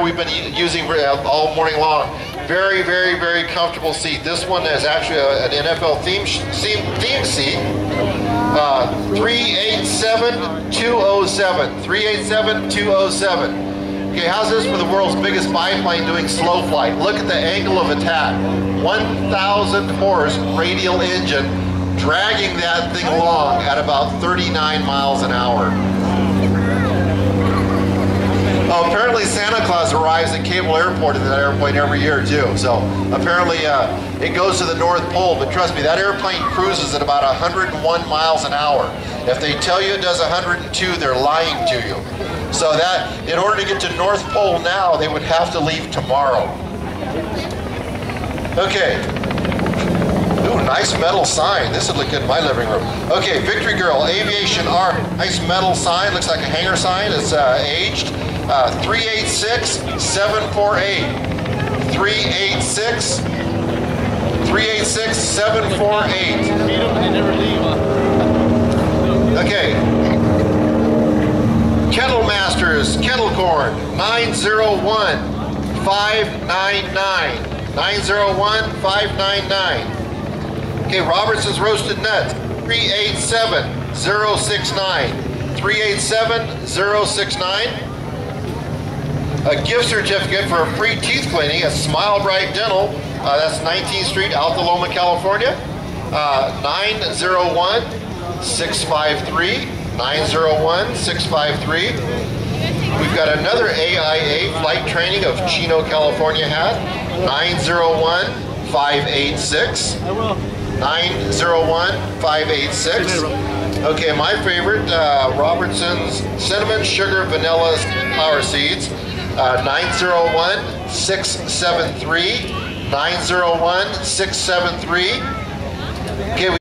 we've been using all morning long. Very, very, very comfortable seat. This one is actually an NFL theme seat. 387-207. 387-207. Okay, how's this for the world's biggest biplane doing slow flight? Look at the angle of attack. 1,000 horse radial engine dragging that thing along at about 39 miles an hour. Oh, apparently Santa Claus arrives at Cable Airport in that airplane every year too. So apparently it goes to the North Pole, but trust me, that airplane cruises at about 101 miles an hour. If they tell you it does 102, they're lying to you. So that, in order to get to North Pole now, they would have to leave tomorrow. Okay. Ooh, nice metal sign. This would look good in my living room. Okay, Victory Girl, Aviation Art. Nice metal sign, looks like a hanger sign. It's aged. 386-748. 386-748. Okay. Kettle Masters, Kettle Corn, 901-599. 901-599. Okay, Robertson's Roasted Nuts, 387-069. 387-069. A gift certificate for a free teeth cleaning at Smile Bright Dental. That's 19th Street, Alta Loma, California. 901-653. 901-653. We've got another AIA flight training of Chino, California hat. 901-586. 901-586. Okay, my favorite, Robertson's Cinnamon Sugar Vanilla Flower Seeds. 901-673. 901-673. Okay.